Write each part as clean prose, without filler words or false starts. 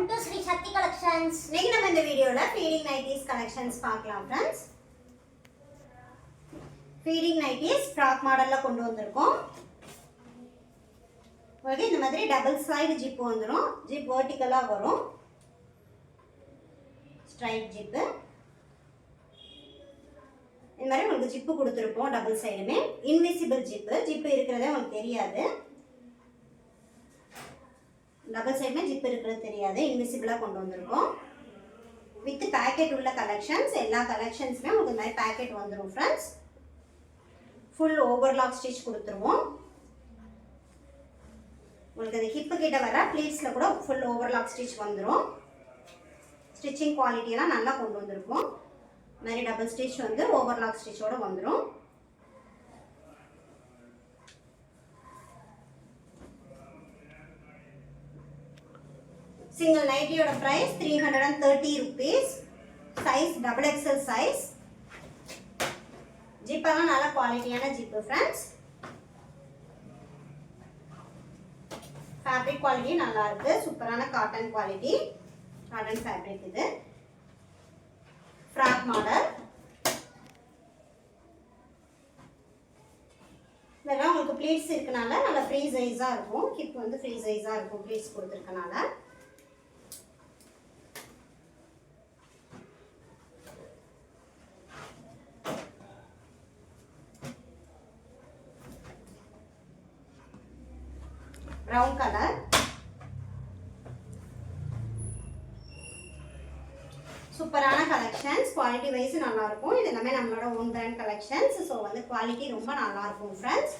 Welcome to Sri Shakthi collections. இன்னைக்கு நம்ம இந்த வீடியோல ஃபீடிங் நைட்டிஸ் கலெக்ஷன்ஸ் பார்க்கலாம் फ्रेंड्स. ஃபீடிங் நைட்டிஸ் ஃப்ராக் மாடல்ல கொண்டு வந்திருக்கோம். உங்களுக்கு இந்த மாதிரி டபுள் சைடு ஜிப் வந்துரும். ஜிப் வெர்டிகலா வரும். Straight zip. இந்த மாதிரி உங்களுக்கு ஜிப் கொடுத்திருப்போம் டபுள் சைடுமே. Invisible zip. ஜிப் இருக்குறதே உங்களுக்கு தெரியாது. டபுள் சைடுமே ஜிப் இருக்கிறது தெரியாது. இன்விசிபிளாக கொண்டு வந்திருக்கோம். வித் பேக்கெட் உள்ள கலெக்ஷன்ஸ். எல்லா கலெக்ஷன்ஸுமே உங்களுக்கு இந்த மாதிரி பேக்கெட் வந்துடும் ஃப்ரெண்ட்ஸ். ஃபுல் ஓவர்லாக் ஸ்டிச் கொடுத்துருவோம். உங்களுக்கு அது ஹிப்பு கிட்ட வர ப்ளீட்ஸில் கூட ஃபுல் ஓவர்லாக் ஸ்டிச் வந்துடும். ஸ்டிச்சிங் குவாலிட்டியெல்லாம் நல்லா கொண்டு வந்திருக்கோம். இந்த மாதிரி டபுள் ஸ்டிச் வந்து ஓவர்லாக் ஸ்டிச்சோடு வந்துடும். Single nighty price 330 rupees. Size double XL size. Zip alla nalla quality ana zip friends. Fabric quality nalla irukku. Super ana cotton quality. Cotton fabric idu. Frock model. இதெல்லாம் உங்களுக்கு pleats இருக்கனால நல்ல free சைஸா இருக்கும். Hip வந்து free சைஸா இருக்கும் pleats கொடுத்திருக்கனால. brown color. சூப்பரான கலெக்ஷன்ஸ். குவாலிட்டி வைஸ் நல்லா இருக்கும். இது எல்லாமே நம்மளோட ஓன் பிராண்ட் கலெக்ஷன்ஸ். ஸோ வந்து குவாலிட்டி ரொம்ப நல்லா இருக்கும் ஃப்ரெண்ட்ஸ்.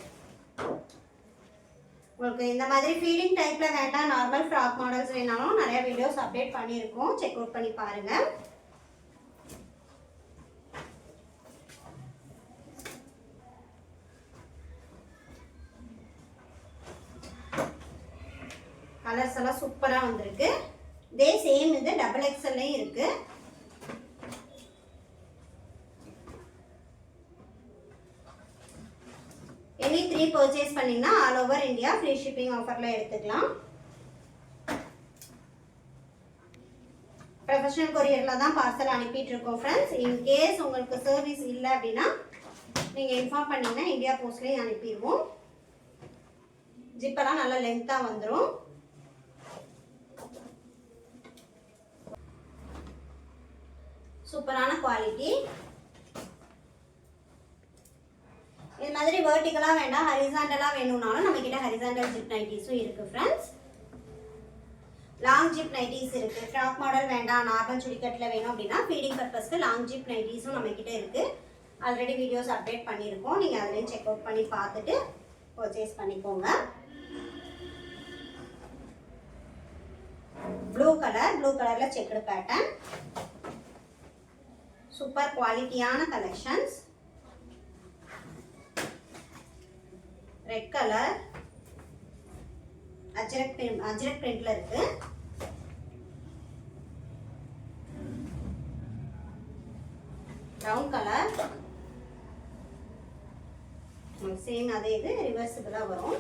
உங்களுக்கு இந்த மாதிரி ஃபீடிங் டைப்ல வேண்டாம், நார்மல் ஃப்ராக் மாடல்ஸ் வேணாலும் நிறைய வீடியோஸ் அப்டேட் பண்ணியிருக்கோம். செக் அவுட் பண்ணி பாருங்க. கலர்ஸ் எல்லாம் சூப்பரா வந்திருக்கு. இதே சேம் இது டபுள் எக்ஸ்எல்லையும் இருக்கு. எனி 3 பர்ச்சேஸ் பண்ணீங்கன்னா all over India free shipping ஆஃபர்ல எடுத்துக்கலாம். ப்ரொஃபஷனல் கொரியர்ல தான் பார்சல் அனுப்பிட்டு இருக்கோம் ஃப்ரெண்ட்ஸ். இன் கேஸ் உங்களுக்கு சர்வீஸ் இல்லை அப்படின்னா நீங்க இன்ஃபார்ம் பண்ணீங்கன்னா இந்தியா போஸ்ட்லயே அனுப்பிடுவோம். ஜிப்பெல்லாம் நல்லா லென்த்தா வந்துடும். சூப்பரான குவாலிட்டி. இந்த மாதிரி வெர்டிகலா வேண்டாம், ஹரிசாண்டலா வேணும்னாலும் நம்ம கிட்ட ஹரிசாண்டல் ஜிப் நைட்டிஸும் இருக்கு ஃப்ரெண்ட்ஸ். லாங் ஜிப் நைட்டிஸ் இருக்கு. ஃப்ராக் மாடல் வேண்டாம், நார்மல் சுடிக்கட்ல வேணும் அப்படின்னா ஃபீடிங் பர்பஸ்க்கு லாங் ஜிப் நைட்டிஸும் நம்ம கிட்ட இருக்கு. ஆல்ரெடி வீடியோஸ் அப்டேட் பண்ணியிருக்கோம். நீங்க அதுலயும் செக் அவுட் பண்ணி பார்த்துட்டு பர்ச்சேஸ் பண்ணிக்கோங்க. ப்ளூ கலர்ல செக்குடு பேட்டர்ன். சூப்பர் குவாலிட்டியான கலெக்ஷன்ஸ். ரெட் கலர் அஜ்ரக் பிரிண்ட்ல இருக்கு. பிரவுன் கலர் சேம் அதே இது ரிவர்சிபிளா வரும்.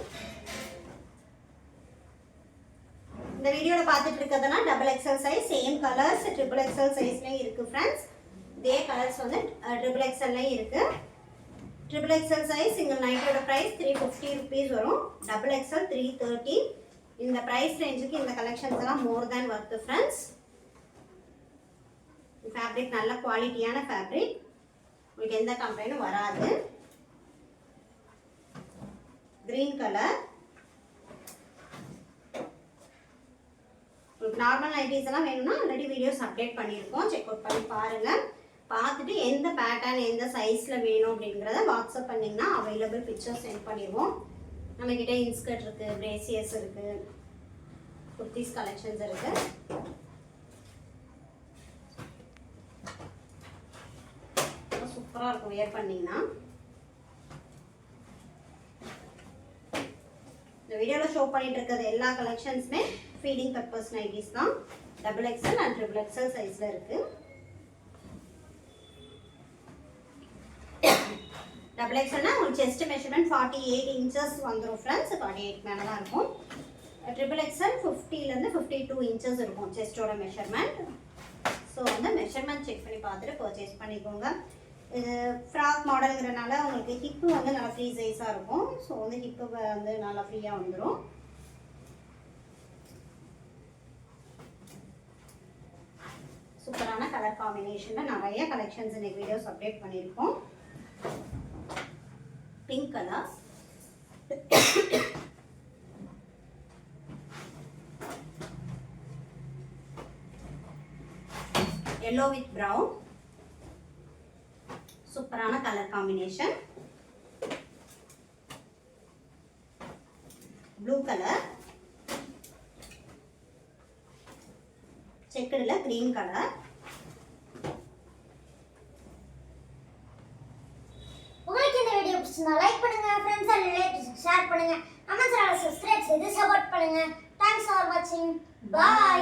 இந்த வீடியோல பார்த்துட்டு இருக்கிறதுனா double XL size. Same colours triple XL சைஸ்லயும் இருக்கு ஃப்ரெண்ட்ஸ். இதே கலர்ஸ் வந்து ட்ரிபிள் எக்ஸ்எல்லையும் இருக்கு. ட்ரிபிள் எக்ஸ்எல் சைஸ் சிங்கிள் நைட்டோட ப்ரைஸ் 350 rupees வரும். Double XL 330. இந்த ப்ரைஸ் ரேஞ்சுக்கு இந்த கலெக்ஷன்ஸ் எல்லாம் மோர் தேன் வர்த் ஃப்ரெண்ட்ஸ். ஃபேப்ரிக் நல்ல குவாலிட்டியான ஃபேப்ரிக். உங்களுக்கு எந்த கம்ப்ளைண்டும் வராது. Green colour. உங்களுக்கு நார்மல் நைட்டிஸ் எல்லாம் வேணும்னா ஆல்ரெடி வீடியோஸ் அப்டேட் பண்ணியிருக்கோம். செக் அவுட் பண்ணி பாருங்க. பார்த்துட்டு எந்த பேட்டர்ன் எந்த சைஸில் வேணும் அப்படிங்கிறத வாட்ஸ்அப் பண்ணிங்கன்னா அவைலபிள் பிக்சர்ஸ் சென்ட் பண்ணிடுவோம். நம்மக்கிட்ட இன்ஸ்கர்ட் இருக்குது, பிரேசியர்ஸ் இருக்குது, குர்த்திஸ் கலெக்ஷன்ஸ் இருக்குது. சூப்பராக இருக்கும் வியர் பண்ணிங்கன்னா. இந்த வீடியோவில் ஷோ பண்ணிட்டு இருக்கிறது எல்லா கலெக்ஷன்ஸுமே ஃபீடிங் பர்பஸ் நைட்டிஸ் தான். Double XL and triple XL சைஸில் இருக்குது. டபுள் எக்ஸ்எல்னா உங்களுக்கு செஸ்ட் மெஷர்மெண்ட் 48 inches வந்துடும் ஃப்ரெண்ட்ஸ். 48 மேலே தான் இருக்கும். ட்ரிபிள் எக்ஸ்எல் 50லேருந்து 52 இன்ச்சஸ் இருக்கும் செஸ்டோட மெஷர்மெண்ட். ஸோ வந்து மெஷர்மெண்ட் செக் பண்ணி பார்த்துட்டு பர்ச்சேஸ் பண்ணிக்கோங்க. இது ஃப்ராக் மாடலுங்கிறனால உங்களுக்கு ஹிப்பு வந்து நல்லா ஃப்ரீ சைஸாக இருக்கும். ஸோ வந்து ஹிப்பு வந்து நல்லா ஃப்ரீயாக வந்துடும். சூப்பரான கலர் காம்பினேஷனில் நிறைய கலெக்ஷன்ஸ் இன்னைக்கு வீடியோஸ் அப்டேட் பண்ணியிருக்கோம். Pink colour, yellow with brown, சூப்பரான கலர் காம்பினேஷன். ப்ளூ கலர், செக்குடுல கிரீன் கலர். உங்களுக்கு இந்த வீடியோ பிடிச்சிருந்தா லைக் பண்ணுங்க, ஃப்ரெண்ட்ஸ் அண்ட் ரிலேட்டிவ்ஸ்க்கு ஷேர் பண்ணுங்க, நம்ம சேனலை சப்ஸ்கிரைப் செய்து சப்போர்ட் பண்ணுங்க. தேங்க்ஸ் ஃபார் வாட்சிங். பை.